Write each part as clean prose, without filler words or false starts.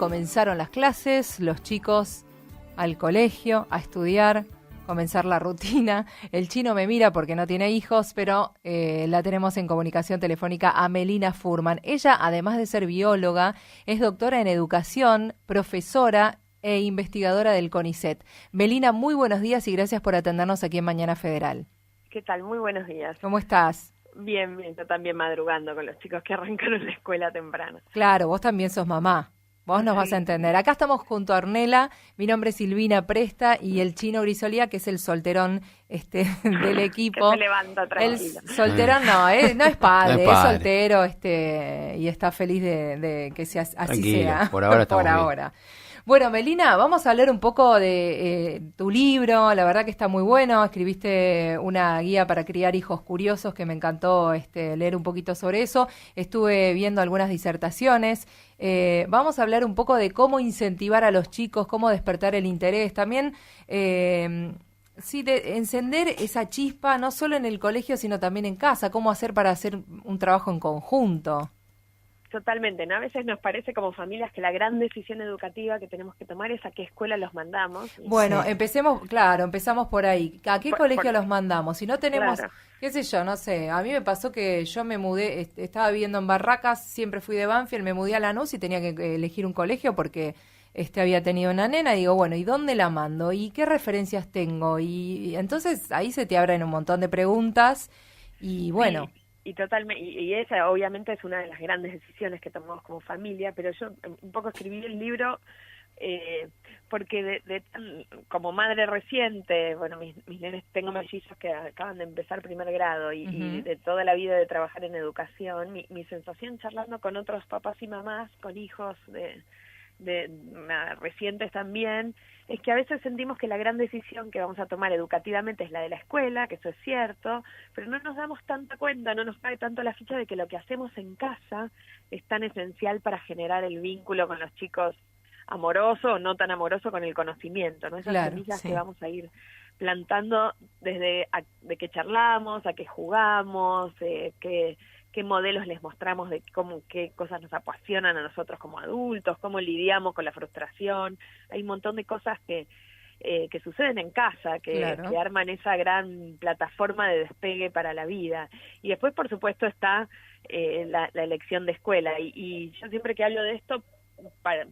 comenzaron las clases, los chicos al colegio, a estudiar, comenzar la rutina. El chino me mira porque no tiene hijos, pero la tenemos en comunicación telefónica a Melina Furman. Ella, además de ser bióloga, es doctora en educación, profesora e investigadora del CONICET. Melina, muy buenos días y gracias por atendernos aquí en Mañana Federal. ¿Qué tal? Muy buenos días. ¿Cómo estás? Bien, bien, yo también madrugando con los chicos que arrancaron la escuela temprano. Claro, vos también sos mamá. Vos nos vas a entender. Acá estamos junto a Ornella, mi nombre es Silvina Presta y el chino Grisolía, que es el solterón del equipo. Que se levanta tranquilo. El solterón no es padre, es soltero y está feliz de que sea, así Tranquilo, sea. por ahora estamos por ahora. Bueno, Melina, vamos a hablar un poco de tu libro, la verdad que está muy bueno, escribiste una guía para criar hijos curiosos que me encantó leer un poquito sobre eso, estuve viendo algunas disertaciones, vamos a hablar un poco de cómo incentivar a los chicos, cómo despertar el interés, también de encender esa chispa no solo en el colegio sino también en casa, cómo hacer para hacer un trabajo en conjunto. Totalmente, ¿no? A veces nos parece como familias que la gran decisión educativa que tenemos que tomar es a qué escuela los mandamos. Bueno, empezamos por ahí. ¿A qué colegio los mandamos? Si no tenemos, claro. qué sé yo, no sé, a mí me pasó que yo me mudé, estaba viviendo en Barracas, siempre fui de Banfield, me mudé a Lanús y tenía que elegir un colegio porque había tenido una nena, y digo, bueno, ¿y dónde la mando? ¿Y qué referencias tengo? Y entonces ahí se te abren un montón de preguntas y bueno... Sí. Y totalmente, y esa obviamente es una de las grandes decisiones que tomamos como familia, pero yo un poco escribí el libro porque como madre reciente, bueno, mis nenes, tengo mellizos que acaban de empezar primer grado y de toda la vida de trabajar en educación, mi sensación charlando con otros papás y mamás, con hijos de recientes también, es que a veces sentimos que la gran decisión que vamos a tomar educativamente es la de la escuela, que eso es cierto, pero no nos damos tanta cuenta, no nos cae tanto la ficha de que lo que hacemos en casa es tan esencial para generar el vínculo con los chicos amoroso o no tan amoroso con el conocimiento, ¿no? Esas semillas que vamos a ir plantando desde de que charlamos, a que jugamos, qué modelos les mostramos de qué cosas nos apasionan a nosotros como adultos, cómo lidiamos con la frustración. Hay un montón de cosas que suceden en casa, que arman esa gran plataforma de despegue para la vida. Y después, por supuesto, está la elección de escuela. Y yo siempre que hablo de esto,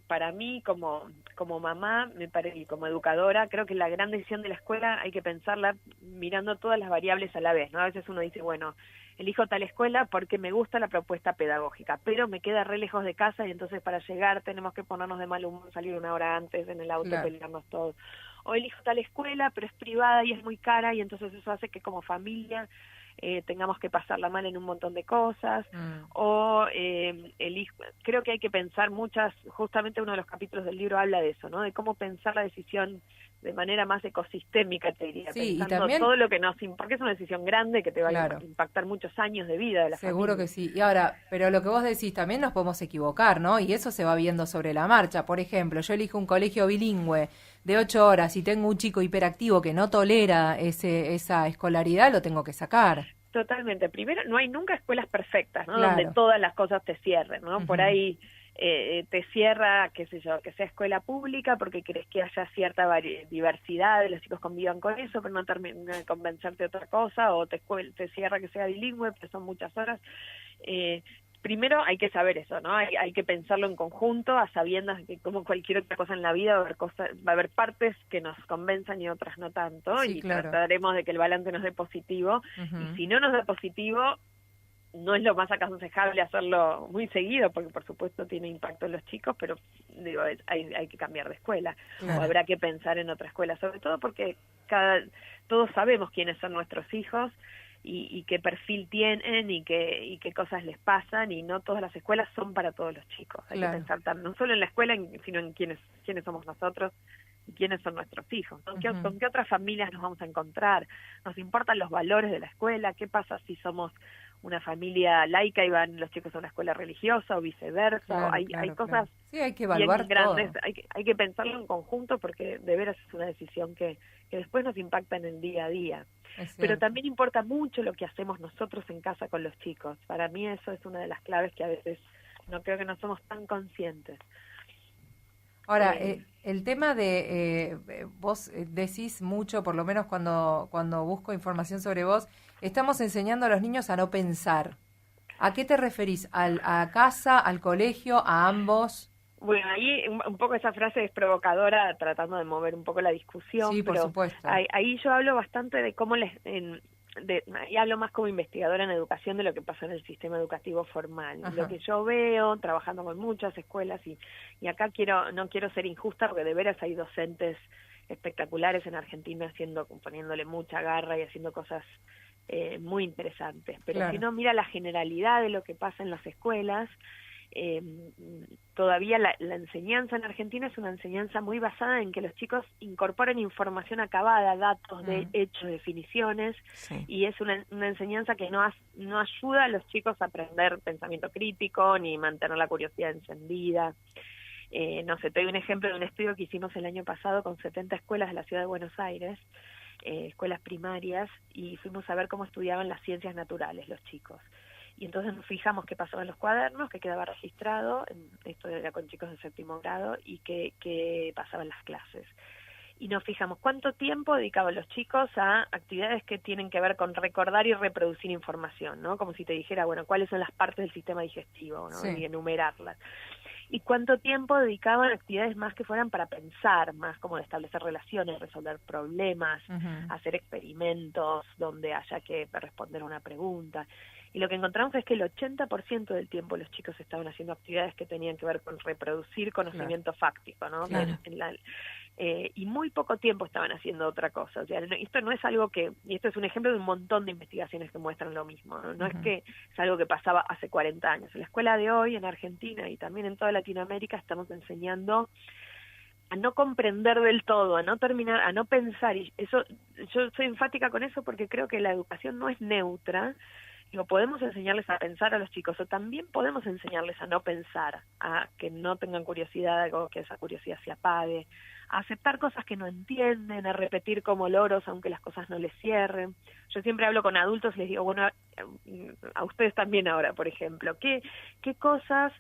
para mí como mamá y como educadora, creo que la gran decisión de la escuela hay que pensarla mirando todas las variables a la vez, ¿no? A veces uno dice, bueno, elijo tal escuela porque me gusta la propuesta pedagógica, pero me queda re lejos de casa y entonces para llegar tenemos que ponernos de mal humor, salir una hora antes en el auto, pelearnos todos. O elijo tal escuela, pero es privada y es muy cara y entonces eso hace que como familia tengamos que pasarla mal en un montón de cosas, o creo que hay que pensar justamente uno de los capítulos del libro habla de eso, ¿no? De cómo pensar la decisión de manera más ecosistémica, te diría, pensando y también, todo lo que porque es una decisión grande que te va a impactar muchos años de vida de la familia. Seguro que sí. Y ahora, pero lo que vos decís, también nos podemos equivocar, ¿no? Y eso se va viendo sobre la marcha. Por ejemplo, yo elijo un colegio bilingüe de 8 horas y tengo un chico hiperactivo que no tolera esa escolaridad, lo tengo que sacar. Totalmente. Primero, no hay nunca escuelas perfectas, ¿no? Donde todas las cosas te cierren, ¿no? Por ahí te cierra, qué sé yo, que sea escuela pública porque crees que haya cierta diversidad, los chicos convivan con eso, pero no termina de convencerte de otra cosa, o te cierra que sea bilingüe, pero son muchas horas. Primero hay que saber eso, ¿no? Hay que pensarlo en conjunto, a sabiendas que como cualquier otra cosa en la vida va a haber partes que nos convenzan y otras no tanto, y trataremos de que el balance nos dé positivo, y si no nos da positivo, no es lo más aconsejable hacerlo muy seguido, porque por supuesto tiene impacto en los chicos, pero digo, hay que cambiar de escuela, o habrá que pensar en otra escuela, sobre todo porque todos sabemos quiénes son nuestros hijos, y qué perfil tienen y qué cosas les pasan, y no todas las escuelas son para todos los chicos. Hay que pensar no solo en la escuela, sino en quiénes somos nosotros y quiénes son nuestros hijos. ¿Con qué otras familias nos vamos a encontrar? ¿Nos importan los valores de la escuela? ¿Qué pasa si somos una familia laica y van los chicos a una escuela religiosa o viceversa? Hay cosas hay que evaluar bien grandes, hay que pensarlo en conjunto, porque de veras es una decisión que después nos impacta en el día a día. Pero también importa mucho lo que hacemos nosotros en casa con los chicos. Para mí eso es una de las claves que a veces no creo que no somos tan conscientes. Ahora, el tema de, vos decís mucho, por lo menos cuando busco información sobre vos, estamos enseñando a los niños a no pensar. ¿A qué te referís? ¿A casa, al colegio, a ambos? Bueno, ahí un poco esa frase es provocadora, tratando de mover un poco la discusión, Sí, por pero supuesto. ahí yo hablo bastante de cómo y hablo más como investigadora en educación de lo que pasa en el sistema educativo formal. Ajá. Lo que yo veo, trabajando con muchas escuelas, y acá no quiero ser injusta, porque de veras hay docentes espectaculares en Argentina poniéndole mucha garra y haciendo cosas muy interesantes. Pero Claro. si uno mira la generalidad de lo que pasa en las escuelas, todavía la enseñanza en Argentina es una enseñanza muy basada en que los chicos incorporen información acabada, datos, de hechos, definiciones, Sí. y es una enseñanza que no ayuda a los chicos a aprender pensamiento crítico ni mantener la curiosidad encendida. No sé, te doy un ejemplo de un estudio que hicimos el año pasado con 70 escuelas de la ciudad de Buenos Aires, escuelas primarias, y fuimos a ver cómo estudiaban las ciencias naturales los chicos. Y entonces nos fijamos qué pasaba en los cuadernos, qué quedaba registrado, esto era con chicos de 7º grado, y qué pasaba en las clases. Y nos fijamos cuánto tiempo dedicaban los chicos a actividades que tienen que ver con recordar y reproducir información, ¿no? Como si te dijera, bueno, cuáles son las partes del sistema digestivo, ¿no? Sí. Y enumerarlas. Y cuánto tiempo dedicaban a actividades más que fueran para pensar, más como de establecer relaciones, resolver problemas, hacer experimentos donde haya que responder una pregunta. Y lo que encontramos es que el 80% del tiempo los chicos estaban haciendo actividades que tenían que ver con reproducir conocimiento fáctico, ¿no? Claro. Y muy poco tiempo estaban haciendo otra cosa. O sea, esto no es algo y esto es un ejemplo de un montón de investigaciones que muestran lo mismo, ¿no? No es que es algo que pasaba hace 40 años. En la escuela de hoy, en Argentina y también en toda Latinoamérica, estamos enseñando a no comprender del todo, a no terminar, a no pensar. Y eso, yo soy enfática con eso porque creo que la educación no es neutra. Digo, podemos enseñarles a pensar a los chicos, o también podemos enseñarles a no pensar, a que no tengan curiosidad, o que esa curiosidad se apague, a aceptar cosas que no entienden, a repetir como loros aunque las cosas no les cierren. Yo siempre hablo con adultos y les digo, bueno, a ustedes también ahora, por ejemplo, ¿qué cosas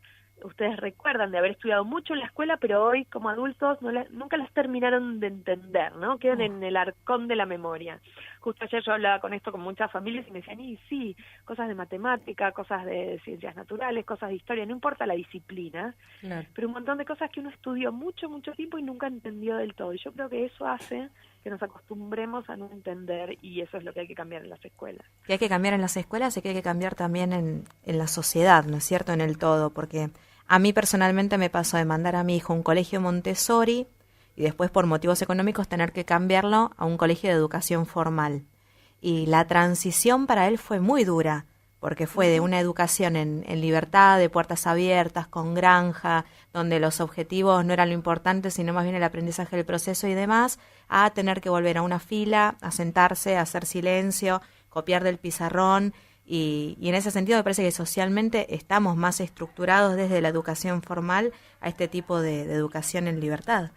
ustedes recuerdan de haber estudiado mucho en la escuela, pero hoy como adultos nunca las terminaron de entender, ¿no? Quedan en el arcón de la memoria. Justo ayer yo hablaba con esto con muchas familias y me decían, y sí, cosas de matemática, cosas de ciencias naturales, cosas de historia, no importa la disciplina, Claro. pero un montón de cosas que uno estudió mucho tiempo y nunca entendió del todo. Y yo creo que eso hace que nos acostumbremos a no entender, y eso es lo que hay que cambiar en las escuelas. Que hay que cambiar en las escuelas y que hay que cambiar también en la sociedad, ¿no es cierto?, en el todo, porque a mí personalmente me pasó de mandar a mi hijo a un colegio Montessori y después por motivos económicos tener que cambiarlo a un colegio de educación formal. Y la transición para él fue muy dura, porque fue de una educación en libertad, de puertas abiertas, con granja, donde los objetivos no eran lo importante, sino más bien el aprendizaje del proceso y demás, a tener que volver a una fila, a sentarse, a hacer silencio, copiar del pizarrón. Y en ese sentido me parece que socialmente estamos más estructurados desde la educación formal a este tipo de educación en libertad.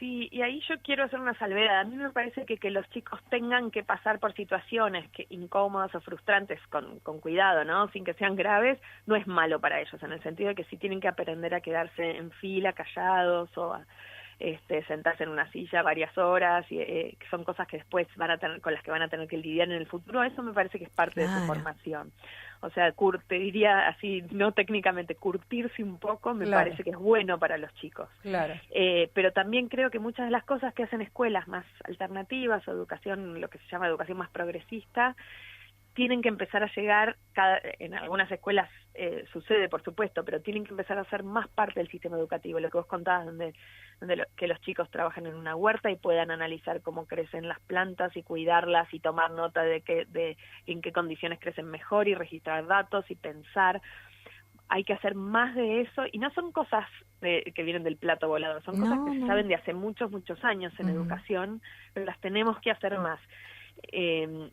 Sí, y ahí yo quiero hacer una salvedad. A mí me parece que los chicos tengan que pasar por situaciones incómodas o frustrantes con cuidado, ¿no? Sin que sean graves, no es malo para ellos, en el sentido de que sí tienen que aprender a quedarse en fila, callados, o a sentarse en una silla varias horas, y que son cosas que después con las que van a tener que lidiar en el futuro. Eso me parece que es parte de su formación. O sea, te diría así, no técnicamente, curtirse un poco me parece que es bueno para los chicos. Claro. Pero también creo que muchas de las cosas que hacen escuelas más alternativas o educación, lo que se llama educación más progresista, tienen que empezar a llegar, en algunas escuelas sucede por supuesto, pero tienen que empezar a ser más parte del sistema educativo. Lo que vos contabas, que los chicos trabajan en una huerta y puedan analizar cómo crecen las plantas y cuidarlas y tomar nota de en qué condiciones crecen mejor y registrar datos y pensar. Hay que hacer más de eso, y no son cosas que vienen del plato volador, son cosas que se saben de hace muchos años en educación, pero las tenemos que hacer más.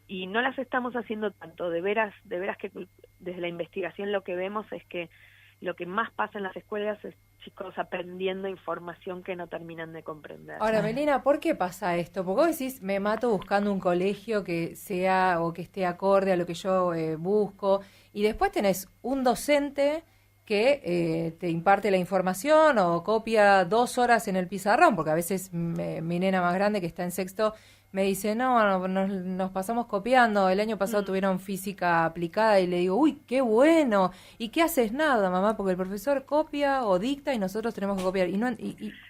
Y no las estamos haciendo tanto. De veras que desde la investigación lo que vemos es que lo que más pasa en las escuelas es chicos aprendiendo información que no terminan de comprender. Ahora, Melina, ¿por qué pasa esto? Porque vos decís, me mato buscando un colegio que sea o que esté acorde a lo que yo busco, y después tenés un docente que te imparte la información o copia 2 horas en el pizarrón, porque a veces mi nena más grande que está en sexto me dice, no, nos pasamos copiando, el año pasado tuvieron física aplicada y le digo, uy, qué bueno, ¿y qué haces? Nada, mamá, porque el profesor copia o dicta y nosotros tenemos que copiar. Y yo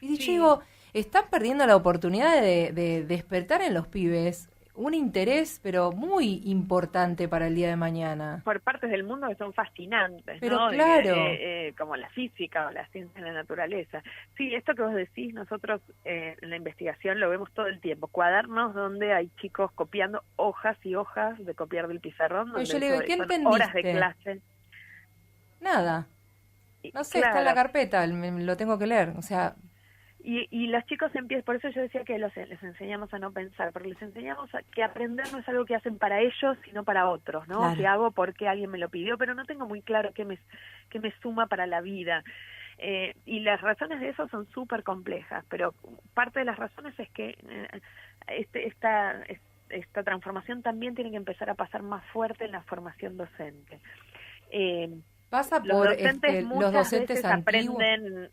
Sí. digo, están perdiendo la oportunidad de despertar en los pibes un interés, pero muy importante para el día de mañana. Por partes del mundo que son fascinantes, Pero ¿no? claro. Como la física o la ciencia de la naturaleza. Sí, esto que vos decís, nosotros en la investigación lo vemos todo el tiempo. Cuadernos donde hay chicos copiando hojas y hojas de copiar del pizarrón, donde Yo le digo, ¿qué son entendiste? horas de clase. Nada. No sé, Claro. está en la carpeta, lo tengo que leer. O sea, Y los chicos empiezan, por eso yo decía que les enseñamos a no pensar, porque les enseñamos que aprender no es algo que hacen para ellos, sino para otros, ¿no? Claro. Que hago porque alguien me lo pidió, pero no tengo muy claro qué me suma para la vida. Y las razones de eso son súper complejas, pero parte de las razones es que esta transformación también tiene que empezar a pasar más fuerte en la formación docente. pasa Los por docentes los muchas docentes veces antiguos.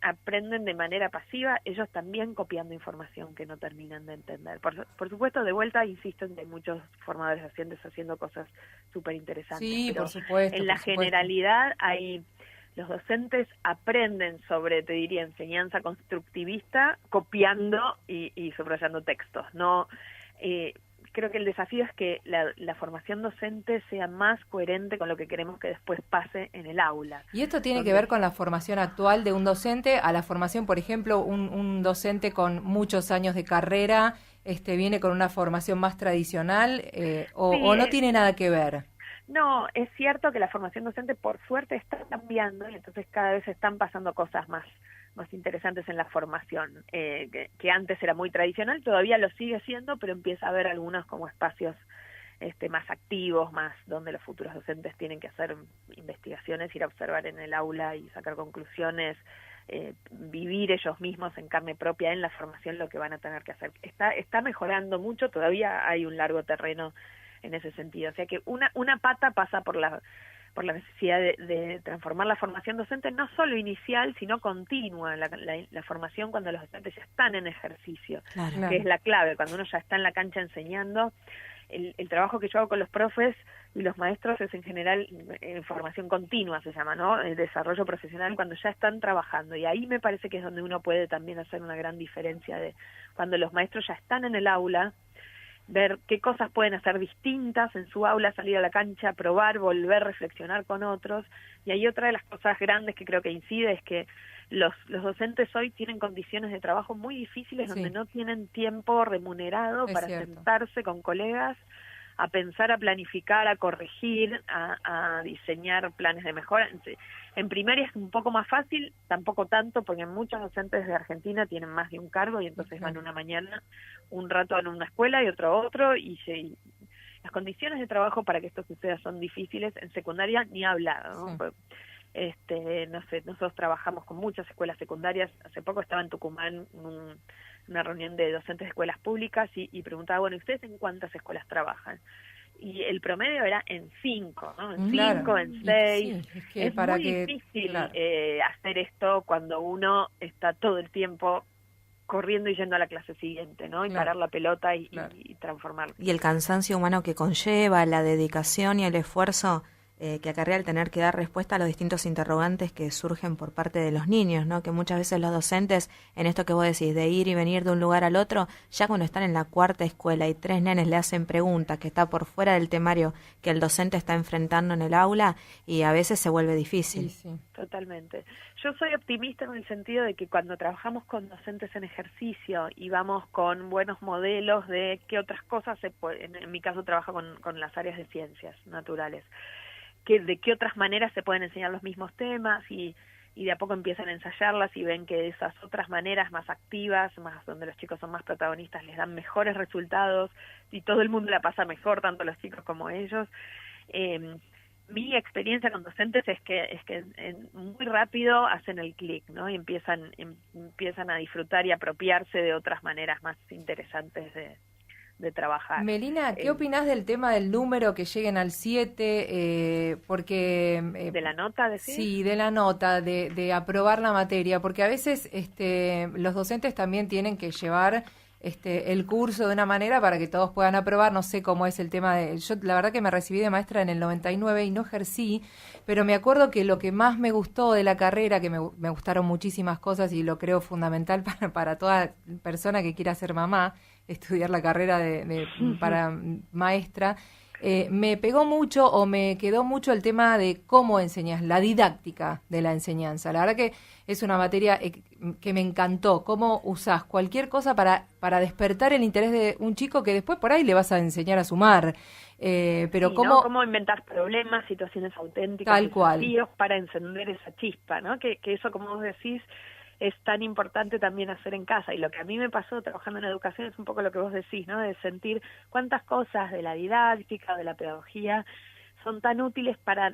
aprenden de manera pasiva, ellos también copiando información que no terminan de entender. Por supuesto, de vuelta, insisto, hay muchos formadores docentes haciendo cosas súper interesantes. Sí, pero por supuesto. en la por supuesto. generalidad los docentes aprenden sobre, te diría, enseñanza constructivista copiando y subrayando textos. No, creo que el desafío es que la formación docente sea más coherente con lo que queremos que después pase en el aula. Y esto tiene que ver con la formación actual de un docente a la formación, por ejemplo, un docente con muchos años de carrera, viene con una formación más tradicional o no tiene nada que ver. No, es cierto que la formación docente por suerte está cambiando y entonces cada vez están pasando cosas más interesantes en la formación, que antes era muy tradicional, todavía lo sigue siendo, pero empieza a haber algunos como espacios más activos, más donde los futuros docentes tienen que hacer investigaciones, ir a observar en el aula y sacar conclusiones, vivir ellos mismos en carne propia en la formación lo que van a tener que hacer. Está mejorando mucho, todavía hay un largo terreno en ese sentido, o sea que una pata pasa por la necesidad de transformar la formación docente, no solo inicial, sino continua, la formación cuando los docentes ya están en ejercicio, Claro. que es la clave, cuando uno ya está en la cancha enseñando. El trabajo que yo hago con los profes y los maestros es en general formación continua, se llama, ¿no? El desarrollo profesional cuando ya están trabajando, y ahí me parece que es donde uno puede también hacer una gran diferencia de cuando los maestros ya están en el aula, ver qué cosas pueden hacer distintas en su aula, salir a la cancha, probar, volver, reflexionar con otros. Y hay otra de las cosas grandes que creo que incide es que los docentes hoy tienen condiciones de trabajo muy difíciles, donde no tienen tiempo remunerado para sentarse con colegas a pensar, a planificar, a corregir, a diseñar planes de mejora. En primaria es un poco más fácil, tampoco tanto, porque muchos docentes de Argentina tienen más de un cargo y entonces van una mañana, un rato en una escuela y otro, y las condiciones de trabajo para que esto suceda son difíciles. En secundaria ni hablar, ¿no? No sé, nosotros trabajamos con muchas escuelas secundarias. Hace poco estaba en Tucumán una reunión de docentes de escuelas públicas y preguntaba, bueno, ¿ustedes en cuántas escuelas trabajan? Y el promedio era en 5, ¿no? En 5, en 6. Sí, es muy difícil hacer esto cuando uno está todo el tiempo corriendo y yendo a la clase siguiente, ¿no? Y parar la pelota y transformarla. Y el cansancio humano que conlleva, la dedicación y el esfuerzo que acarrea el tener que dar respuesta a los distintos interrogantes que surgen por parte de los niños, ¿no? Que muchas veces los docentes, en esto que vos decís, de ir y venir de un lugar al otro, ya cuando están en la cuarta escuela y 3 nenes le hacen preguntas que está por fuera del temario que el docente está enfrentando en el aula, y a veces se vuelve difícil. Sí. Totalmente. Yo soy optimista en el sentido de que cuando trabajamos con docentes en ejercicio y vamos con buenos modelos de qué otras cosas se pueden, en mi caso trabajo con las áreas de ciencias naturales, de qué otras maneras se pueden enseñar los mismos temas y de a poco empiezan a ensayarlas y ven que esas otras maneras más activas, más donde los chicos son más protagonistas, les dan mejores resultados y todo el mundo la pasa mejor, tanto los chicos como ellos. Mi experiencia con docentes es que muy rápido hacen el clic, ¿no? Y empiezan a disfrutar y apropiarse de otras maneras más interesantes de trabajar. Melina, ¿qué opinás del tema del número que lleguen al 7? Porque ¿De la nota, decís? Sí, de la nota, de aprobar la materia, porque a veces los docentes también tienen que llevar el curso de una manera para que todos puedan aprobar. No sé cómo es el tema yo la verdad que me recibí de maestra en el 99 y no ejercí, pero me acuerdo que lo que más me gustó de la carrera, que me gustaron muchísimas cosas y lo creo fundamental para toda persona que quiera ser mamá, estudiar la carrera para maestra, me pegó mucho o me quedó mucho el tema de cómo enseñas, la didáctica de la enseñanza. La verdad que es una materia que me encantó, cómo usás cualquier cosa para despertar el interés de un chico que después por ahí le vas a enseñar a sumar. Pero sí, cómo... ¿no? Cómo inventar problemas, situaciones auténticas, tal cual, desafíos para encender esa chispa, ¿no? Que eso, como vos decís, es tan importante también hacer en casa. Y lo que a mí me pasó trabajando en educación es un poco lo que vos decís, ¿no? De sentir cuántas cosas de la didáctica, de la pedagogía, son tan útiles para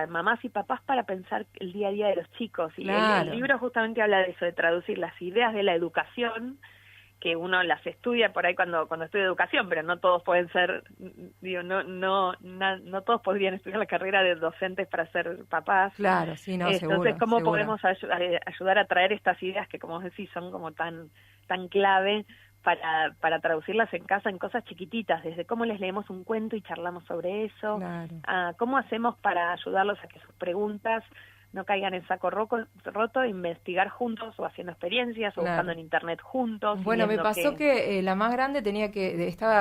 mamás y papás para pensar el día a día de los chicos. Y claro. el libro justamente habla de eso, de traducir las ideas de la educación, que uno las estudia por ahí cuando estudia educación, pero no todos pueden ser, digo, no todos podrían estudiar la carrera de docentes para ser papás. Claro, sí, no, Entonces, seguro. ¿cómo seguro. podemos ayudar a traer estas ideas que, como vos decís, son como tan clave para traducirlas en casa en cosas chiquititas, desde cómo les leemos un cuento y charlamos sobre eso, Claro. a cómo hacemos para ayudarlos a que sus preguntas no caigan en saco roto, investigar juntos o haciendo experiencias o claro. buscando en internet juntos. Bueno, me pasó que la más grande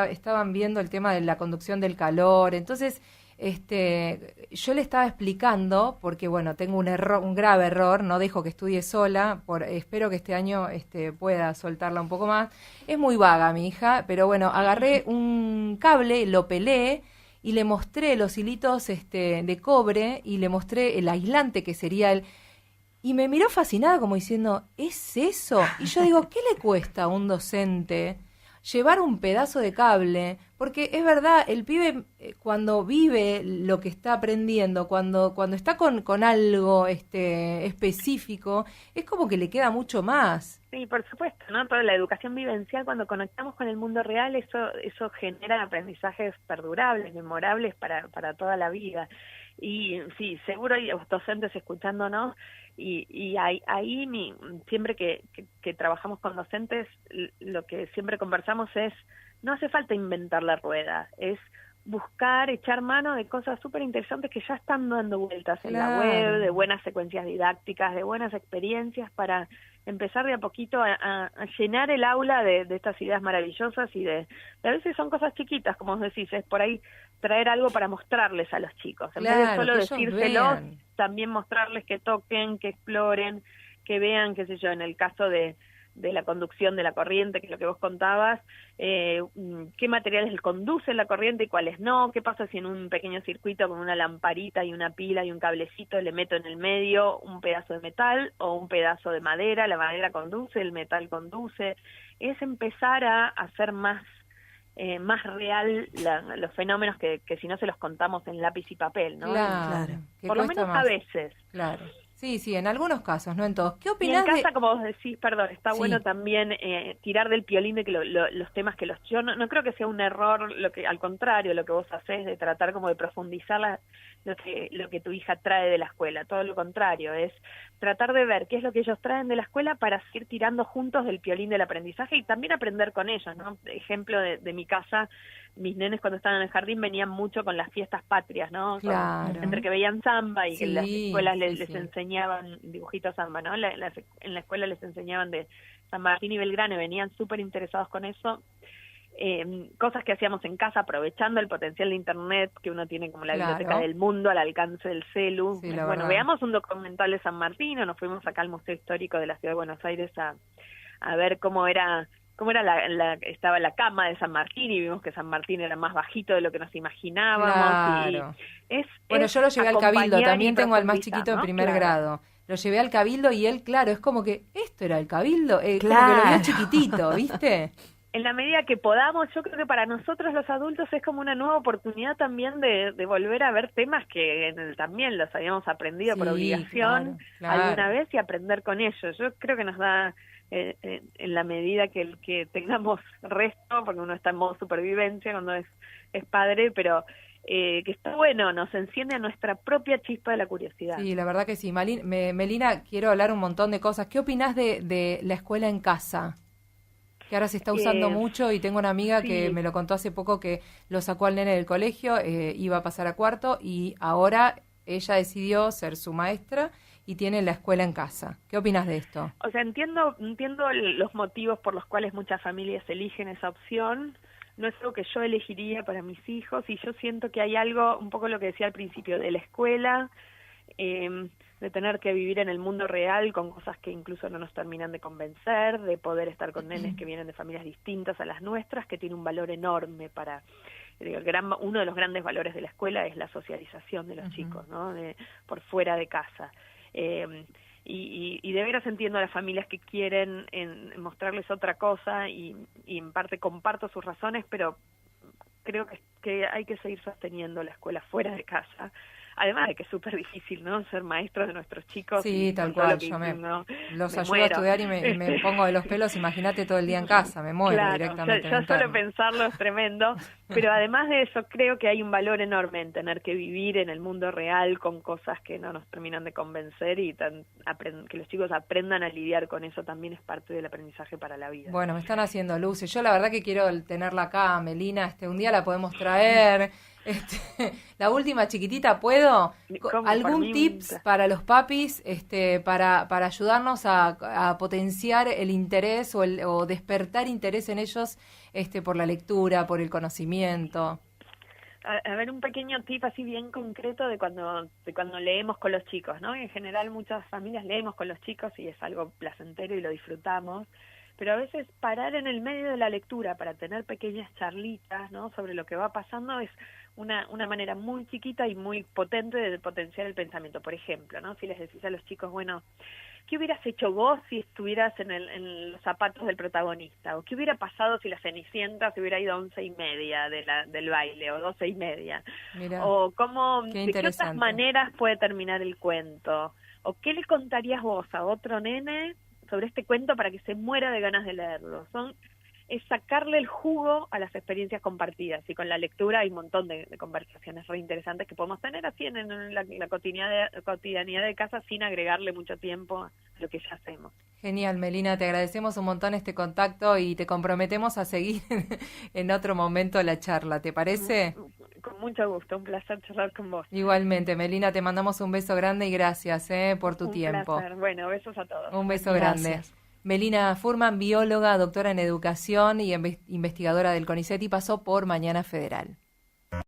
estaban viendo el tema de la conducción del calor, entonces yo le estaba explicando, porque bueno, tengo un grave error, no dejo que estudie sola, espero que este año pueda soltarla un poco más. Es muy vaga mi hija, pero bueno, agarré un cable, lo pelé, y le mostré los hilitos de cobre y le mostré el aislante que sería y me miró fascinada como diciendo, ¿es eso? Y yo digo, ¿qué le cuesta a un docente llevar un pedazo de cable? Porque es verdad, el pibe cuando vive lo que está aprendiendo, cuando está con algo específico, es como que le queda mucho más. Sí, por supuesto, ¿no? Toda la educación vivencial, cuando conectamos con el mundo real, eso genera aprendizajes perdurables, memorables para toda la vida. Y sí, seguro hay docentes escuchándonos y ahí siempre que trabajamos con docentes, lo que siempre conversamos es, no hace falta inventar la rueda, es buscar, echar mano de cosas súper interesantes que ya están dando vueltas en la web, de buenas secuencias didácticas, de buenas experiencias para empezar de a poquito a llenar el aula de estas ideas maravillosas y a veces son cosas chiquitas, como vos decís, es por ahí traer algo para mostrarles a los chicos, en vez de solo decírselos, también mostrarles que toquen, que exploren, que vean, qué sé yo, en el caso de la conducción de la corriente, que es lo que vos contabas, qué materiales conducen la corriente y cuáles no, qué pasa si en un pequeño circuito con una lamparita y una pila y un cablecito le meto en el medio un pedazo de metal o un pedazo de madera, la madera conduce, el metal conduce, es empezar a hacer más real los fenómenos que si no se los contamos en lápiz y papel, ¿no? Claro. Por lo menos a veces. Claro. Sí, en algunos casos, no en todos. ¿Qué Y opinás en casa, como vos decís, perdón, está Sí. bueno también tirar del piolín de que los temas que yo no creo que sea un error, al contrario, lo que vos hacés de tratar como de profundizar lo que tu hija trae de la escuela, todo lo contrario, es tratar de ver qué es lo que ellos traen de la escuela para seguir tirando juntos del piolín del aprendizaje y también aprender con ellos, ¿no? Ejemplo de mi casa, mis nenes cuando estaban en el jardín venían mucho con las fiestas patrias, ¿no? Claro. Entre que veían samba y Sí, que en las escuelas les sí. enseñaban dibujitos samba, ¿no? En la escuela les enseñaban de San Martín y Belgrano y venían súper interesados con eso. Cosas que hacíamos en casa aprovechando el potencial de internet que uno tiene como la biblioteca del mundo al alcance del celu. Sí, Bueno, verdad. veamos un documental de San Martín, o nos fuimos acá al Museo Histórico de la Ciudad de Buenos Aires a ver cómo estaba la cama de San Martín y vimos que San Martín era más bajito de lo que nos imaginábamos. Claro. Bueno, yo lo llevé al Cabildo, también tengo al más profundizar, chiquito de ¿no? primer Claro. grado. Lo llevé al Cabildo y él, claro, es como que esto era el Cabildo, como que lo Claro. vio chiquitito, ¿viste? En la medida que podamos, yo creo que para nosotros los adultos es como una nueva oportunidad también de volver a ver temas que también los habíamos aprendido por Sí, obligación claro. alguna vez y aprender con ellos. Yo creo que nos da en la medida que tengamos resto, porque uno está en modo supervivencia cuando es padre, pero que está bueno, nos enciende a nuestra propia chispa de la curiosidad. Sí, la verdad que sí. Melina, quiero hablar un montón de cosas. ¿Qué opinás de la escuela en casa? Que ahora se está usando mucho, y tengo una amiga que me lo contó hace poco, que lo sacó al nene del colegio, iba a pasar a cuarto, y ahora ella decidió ser su maestra y tiene la escuela en casa. ¿Qué opinas de esto? O sea, entiendo los motivos por los cuales muchas familias eligen esa opción. No es algo que yo elegiría para mis hijos, y yo siento que hay algo, un poco lo que decía al principio, de la escuela, de tener que vivir en el mundo real con cosas que incluso no nos terminan de convencer, de poder estar con nenes que vienen de familias distintas a las nuestras, que tiene un valor enorme para... uno de los grandes valores de la escuela es la socialización de los chicos, ¿no? Por fuera de casa. Y de veras entiendo a las familias que quieren mostrarles otra cosa, y en parte comparto sus razones, pero creo que hay que seguir sosteniendo la escuela fuera de casa. Además de que es súper difícil, ¿no? Ser maestros de nuestros chicos. Sí, tal cual. Yo los ayudo a estudiar y me pongo de los pelos. Imagínate todo el día en casa, me muero directamente. Ya solo pensarlo es tremendo. Pero además de eso, creo que hay un valor enorme en tener que vivir en el mundo real con cosas que no nos terminan de convencer, y que los chicos aprendan a lidiar con eso también es parte del aprendizaje para la vida. Bueno, me están haciendo luces. Yo la verdad que quiero tenerla acá, Melina. Un día la podemos traer. La última chiquitita, ¿puedo? ¿Algún tips para los papis para ayudarnos a potenciar el interés o despertar interés en ellos por la lectura, por el conocimiento? A ver, un pequeño tip así bien concreto de cuando leemos con los chicos, ¿no? En general muchas familias leemos con los chicos y es algo placentero y lo disfrutamos, pero a veces parar en el medio de la lectura para tener pequeñas charlitas, ¿no? Sobre lo que va pasando es una manera muy chiquita y muy potente de potenciar el pensamiento. Por ejemplo, ¿no? Si les decís a los chicos, bueno, ¿qué hubieras hecho vos si estuvieras en los zapatos del protagonista? ¿O qué hubiera pasado si la Cenicienta se hubiera ido a 11:30 del baile, o 12:30? Mirá, O de qué otras maneras puede terminar el cuento. ¿O qué le contarías vos a otro nene sobre este cuento para que se muera de ganas de leerlo? Es sacarle el jugo a las experiencias compartidas, y con la lectura hay un montón de conversaciones re interesantes que podemos tener así en la cotidianidad de casa, sin agregarle mucho tiempo a lo que ya hacemos. Genial, Melina, te agradecemos un montón este contacto y te comprometemos a seguir en otro momento la charla, ¿te parece? Con mucho gusto, un placer charlar con vos. Igualmente, Melina, te mandamos un beso grande y gracias por tu tiempo. Un placer. Bueno, besos a todos. Un beso grande. Melina Furman, bióloga, doctora en educación y investigadora del CONICET, y pasó por Mañana Federal.